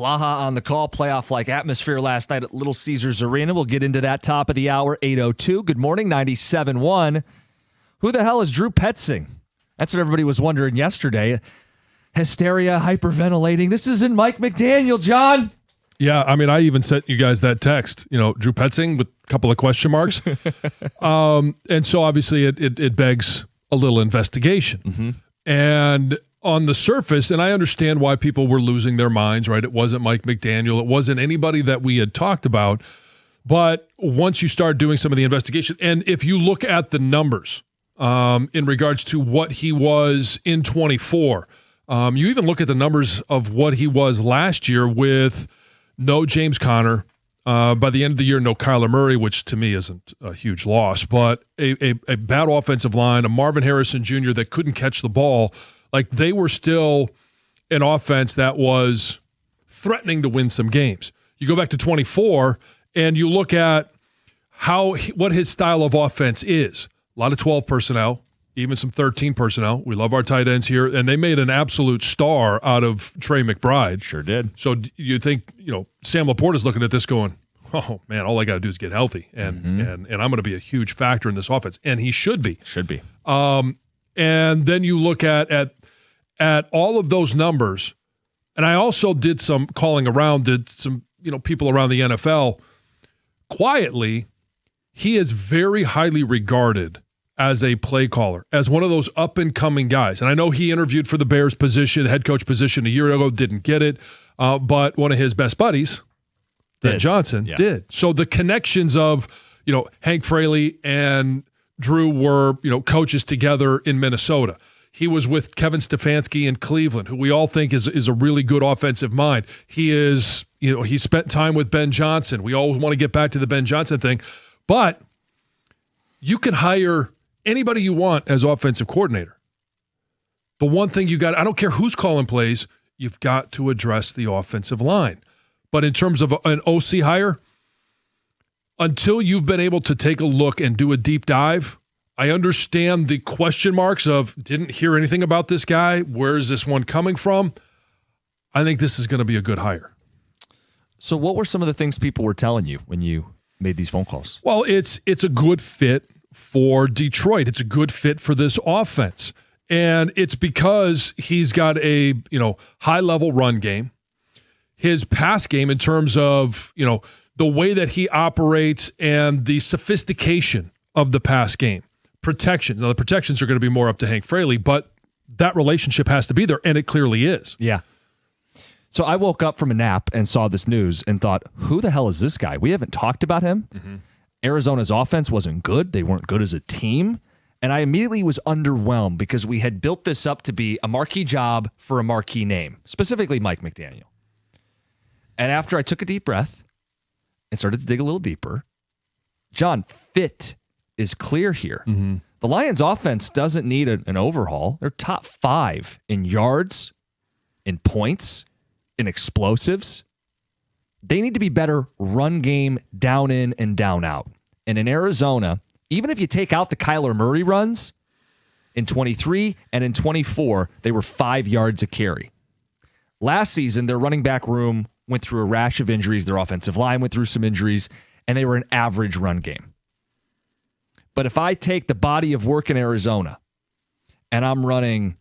Blaha on the call, playoff-like atmosphere last night at Little Caesars Arena. We'll get into that top of the hour, 8:02. Good morning, 97.1. Who the hell is Drew Petzing? That's what everybody was wondering yesterday. Hysteria, hyperventilating. This isn't Mike McDaniel, John. Yeah, I mean, I even sent you guys that text, Drew Petzing with a couple of question marks. And so obviously it begs a little investigation. Mm-hmm. And on the surface, and I understand why people were losing their minds, right? It wasn't Mike McDaniel. It wasn't anybody that we had talked about. But once you start doing some of the investigation, and if you look at the numbers in regards to what he was in 24, you even look at the numbers of what he was last year with no James Conner. By the end of the year, no Kyler Murray, which to me isn't a huge loss, but a bad offensive line, a Marvin Harrison Jr. that couldn't catch the ball. Like, they were still an offense that was threatening to win some games. You go back to 24, and you look at what his style of offense is. A lot of 12 personnel, even some 13 personnel. We love our tight ends here, and they made an absolute star out of Trey McBride. Sure did. So you think, Sam Laporta's looking at this going, oh, man, all I got to do is get healthy, and I'm going to be a huge factor in this offense, and he should be. Should be. And then you look at all of those numbers, and I also did some calling around, people around the NFL. Quietly, he is very highly regarded as a play caller, as one of those up-and-coming guys. And I know he interviewed for the Bears position, head coach position a year ago, didn't get it, but one of his best buddies, Ben Jansen, did. So the connections of, Hank Fraley and Drew were, coaches together in Minnesota. He was with Kevin Stefanski in Cleveland, who we all think is a really good offensive mind. He is, he spent time with Ben Johnson. We always want to get back to the Ben Johnson thing. But you can hire anybody you want as offensive coordinator. The one thing I don't care who's calling plays, you've got to address the offensive line. But in terms of an OC hire, until you've been able to take a look and do a deep dive, I understand the question marks of didn't hear anything about this guy. Where is this one coming from? I think this is going to be a good hire. So what were some of the things people were telling you when you made these phone calls? Well, it's a good fit for Detroit. It's a good fit for this offense. And it's because he's got a, high-level run game. His pass game in terms of, the way that he operates and the sophistication of the pass game. Protections. Now, the protections are going to be more up to Hank Fraley, but that relationship has to be there, and it clearly is. Yeah. So I woke up from a nap and saw this news and thought, who the hell is this guy? We haven't talked about him. Mm-hmm. Arizona's offense wasn't good. They weren't good as a team. And I immediately was underwhelmed because we had built this up to be a marquee job for a marquee name, specifically Mike McDaniel. And after I took a deep breath and started to dig a little deeper, John, fit is clear here. Mm-hmm. The Lions offense doesn't need an overhaul. They're top 5 in yards, in points, in explosives. They need to be better run game, down in and down out. And in Arizona, even if you take out the Kyler Murray runs, in 23 and in 24, they were 5 yards a carry. Last season, their running back room went through a rash of injuries. Their offensive line went through some injuries, and they were an average run game. But if I take the body of work in Arizona and I'm running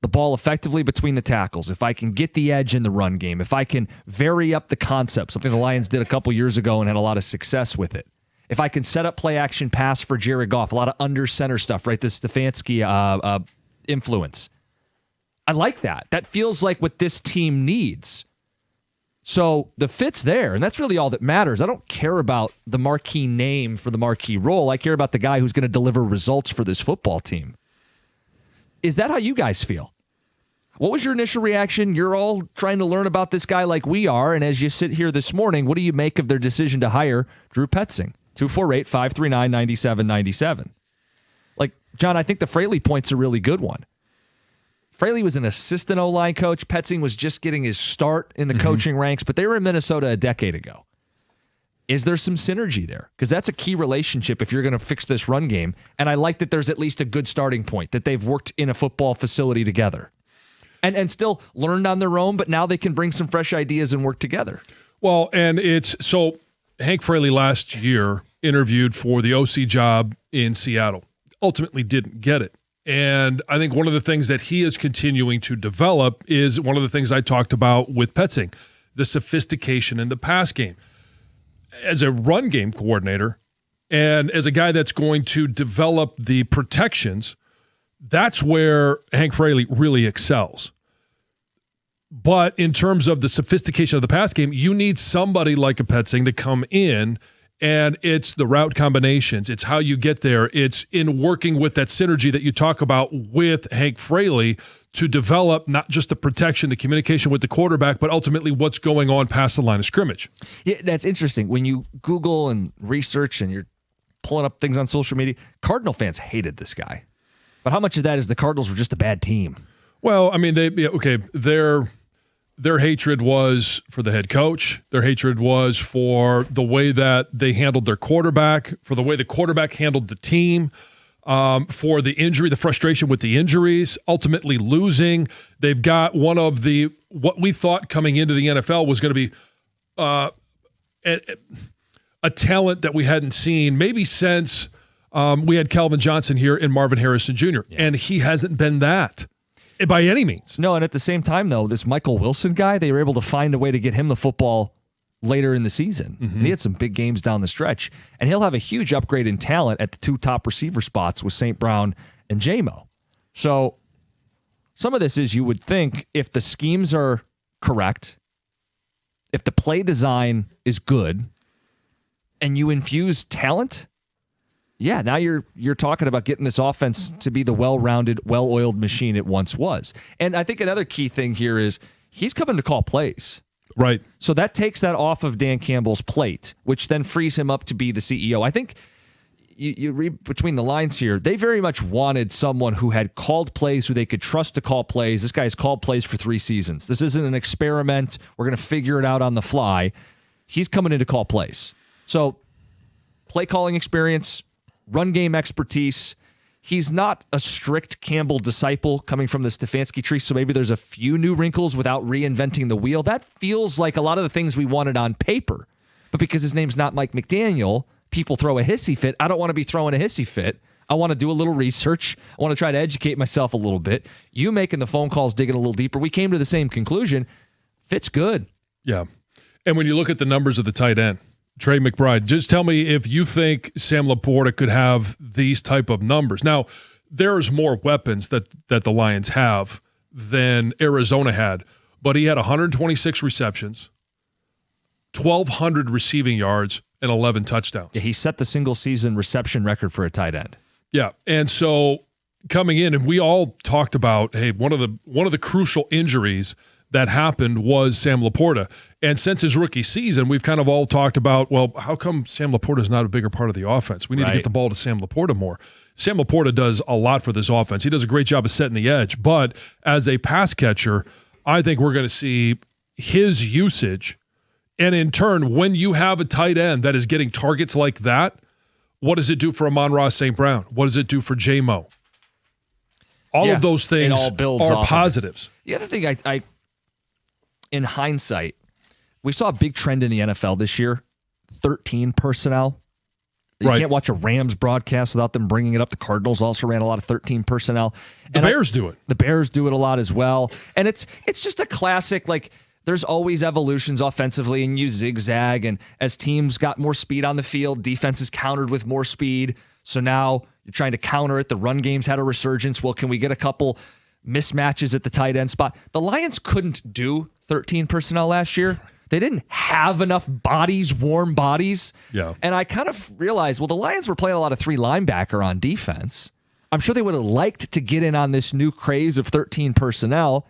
the ball effectively between the tackles, if I can get the edge in the run game, if I can vary up the concept, something the Lions did a couple years ago and had a lot of success with it. If I can set up play action pass for Jared Goff, a lot of under center stuff, right? This Stefanski influence. I like that. That feels like what this team needs. So the fit's there, and that's really all that matters. I don't care about the marquee name for the marquee role. I care about the guy who's going to deliver results for this football team. Is that how you guys feel? What was your initial reaction? You're all trying to learn about this guy like we are, and as you sit here this morning, what do you make of their decision to hire Drew Petzing? 248-539-9797. Like, John, I think the Fraley point's a really good one. Fraley was an assistant O-line coach. Petzing was just getting his start in the coaching ranks, but they were in Minnesota a decade ago. Is there some synergy there? Because that's a key relationship if you're going to fix this run game. And I like that there's at least a good starting point, that they've worked in a football facility together. and still learned on their own, but now they can bring some fresh ideas and work together. Well, and it's so Hank Fraley last year interviewed for the OC job in Seattle. Ultimately didn't get it. And I think one of the things that he is continuing to develop is one of the things I talked about with Petzing, the sophistication in the pass game. As a run game coordinator and as a guy that's going to develop the protections, that's where Hank Fraley really excels. But in terms of the sophistication of the pass game, you need somebody like a Petzing to come in, and it's the route combinations. It's how you get there. It's in working with that synergy that you talk about with Hank Fraley to develop not just the protection, the communication with the quarterback, but ultimately what's going on past the line of scrimmage. Yeah, that's interesting. When you Google and research and you're pulling up things on social media, Cardinal fans hated this guy. But how much of that is the Cardinals were just a bad team? Well, I mean, their hatred was for the head coach. Their hatred was for the way that they handled their quarterback, for the way the quarterback handled the team, for the injury, the frustration with the injuries, ultimately losing. They've got one of the, what we thought coming into the NFL was going to be a talent that we hadn't seen maybe since we had Calvin Johnson here and Marvin Harrison Jr. Yeah. And he hasn't been that by any means. No, and at the same time, though, this Michael Wilson guy, they were able to find a way to get him the football later in the season. Mm-hmm. And he had some big games down the stretch. And he'll have a huge upgrade in talent at the two top receiver spots with St. Brown and J-Mo. So some of this is, you would think, if the schemes are correct, if the play design is good, and you infuse talent, yeah, now you're talking about getting this offense to be the well-rounded, well-oiled machine it once was. And I think another key thing here is he's coming to call plays. Right. So that takes that off of Dan Campbell's plate, which then frees him up to be the CEO. I think you read between the lines here, they very much wanted someone who had called plays, who they could trust to call plays. This guy's called plays for 3 seasons. This isn't an experiment. We're going to figure it out on the fly. He's coming in to call plays. So play calling experience, run game expertise. He's not a strict Campbell disciple coming from the Stefanski tree, so maybe there's a few new wrinkles without reinventing the wheel. That feels like a lot of the things we wanted on paper. But because his name's not Mike McDaniel, people throw a hissy fit. I don't want to be throwing a hissy fit. I want to do a little research. I want to try to educate myself a little bit. You making the phone calls, digging a little deeper. We came to the same conclusion. Fit's good. Yeah. And when you look at the numbers of the tight end, Trey McBride, just tell me if you think Sam Laporta could have these type of numbers. Now, there's more weapons that the Lions have than Arizona had, but he had 126 receptions, 1,200 receiving yards, and 11 touchdowns. Yeah, he set the single-season reception record for a tight end. Yeah, and so coming in, and we all talked about, hey, one of the crucial injuries that happened was Sam Laporta. And since his rookie season, we've kind of all talked about, well, how come Sam Laporta is not a bigger part of the offense? We need to get the ball to Sam Laporta more. Sam Laporta does a lot for this offense. He does a great job of setting the edge. But as a pass catcher, I think we're going to see his usage. And in turn, when you have a tight end that is getting targets like that, what does it do for Amon-Ra St. Brown? What does it do for J-Mo? All of those things are positives. The other thing I in hindsight, we saw a big trend in the NFL this year, 13 personnel. You can't watch a Rams broadcast without them bringing it up. The Cardinals also ran a lot of 13 personnel. The Bears do it. The Bears do it a lot as well. And it's just a classic, like, there's always evolutions offensively, and you zigzag. And as teams got more speed on the field, defenses countered with more speed. So now you're trying to counter it. The run game's had a resurgence. Well, can we get a couple mismatches at the tight end spot? The Lions couldn't do 13 personnel last year. They didn't have enough bodies, warm bodies. Yeah. And I kind of realized, well, the Lions were playing a lot of 3 linebacker on defense. I'm sure they would have liked to get in on this new craze of 13 personnel.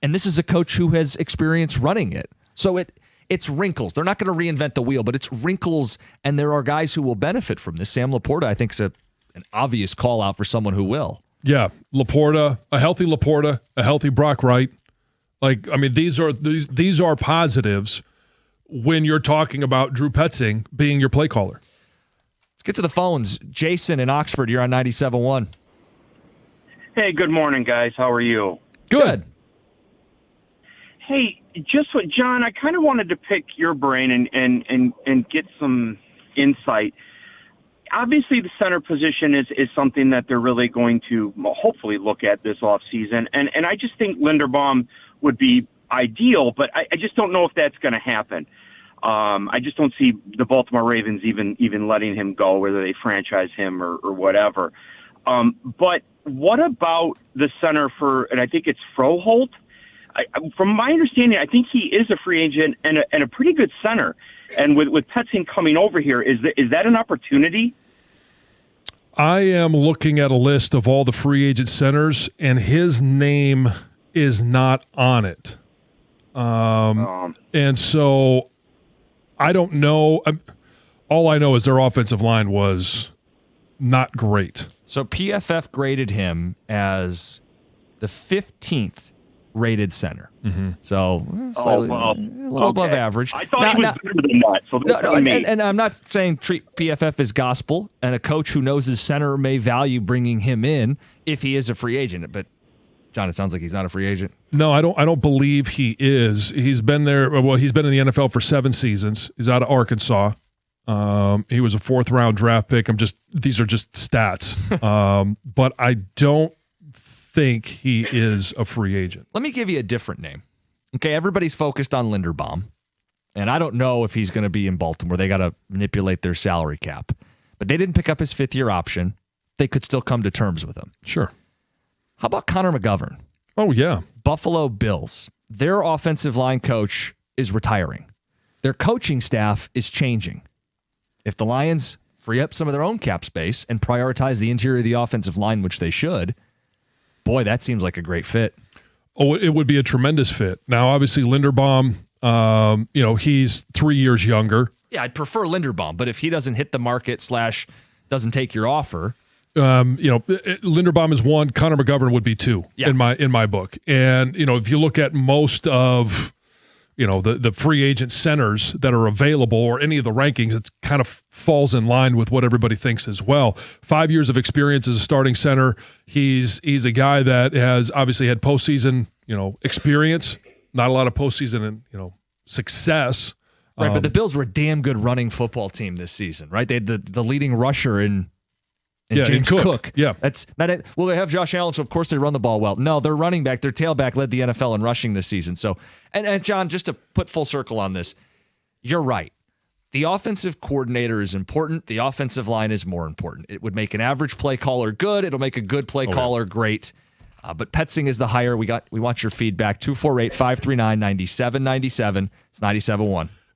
And this is a coach who has experience running it. So it's wrinkles. They're not going to reinvent the wheel, but it's wrinkles, and there are guys who will benefit from this. Sam Laporta, I think, is an obvious call out for someone who will. Yeah, Laporta, a healthy Brock Wright. Like, I mean, these are positives when you're talking about Drew Petzing being your play caller. Let's get to the phones. Jason in Oxford, you're on 97.1. Hey, good morning, guys. How are you? Good. Hey, just what, John, I kind of wanted to pick your brain and get some insight. Obviously, the center position is something that they're really going to hopefully look at this offseason. And I just think Linderbaum would be ideal, but I just don't know if that's going to happen. I just don't see the Baltimore Ravens even letting him go, whether they franchise him or whatever. But what about the center for, and I think it's Froholt? From my understanding, I think he is a free agent and a pretty good center. And with Petzing coming over here, is that an opportunity? I am looking at a list of all the free agent centers, and his name is not on it. And so I don't know. All I know is their offensive line was not great. So PFF graded him as the 15th rated center. Mm-hmm. So a little above average. I thought he was better than that. So and I'm not saying treat PFF as gospel, and a coach who knows his center may value bringing him in if he is a free agent. But John, it sounds like he's not a free agent. No, I don't believe he is. He's been there. Well, he's been in the NFL for 7 seasons. He's out of Arkansas. He was a 4th round draft pick. These are just stats. But I don't think he is a free agent. Let me give you a different name. Okay, everybody's focused on Linderbaum, and I don't know if he's going to be in Baltimore. They got to manipulate their salary cap. But they didn't pick up his 5th-year option. They could still come to terms with him. Sure. How about Connor McGovern? Oh, yeah. Buffalo Bills. Their offensive line coach is retiring. Their coaching staff is changing. If the Lions free up some of their own cap space and prioritize the interior of the offensive line, which they should, boy, that seems like a great fit. Oh, it would be a tremendous fit. Now, obviously, Linderbaum, he's 3 years younger. Yeah, I'd prefer Linderbaum, but if he doesn't hit the market / doesn't take your offer, Linderbaum is 1. Connor McGovern would be 2 in my book. And if you look at most of the free agent centers that are available or any of the rankings, it kind of falls in line with what everybody thinks as well. 5 years of experience as a starting center. He's a guy that has obviously had postseason experience. Not a lot of postseason and success. Right, but the Bills were a damn good running football team this season, right? They had the leading rusher in James Cook. Yeah. That's not it. Well, they have Josh Allen, so of course they run the ball well. No, their running back, their tailback led the NFL in rushing this season. So, and John, just to put full circle on this, you're right. The offensive coordinator is important. The offensive line is more important. It would make an average play caller good. It'll make a good play caller great. But Petzing is the hire. We want your feedback. 248-539-9797. It's 97.1.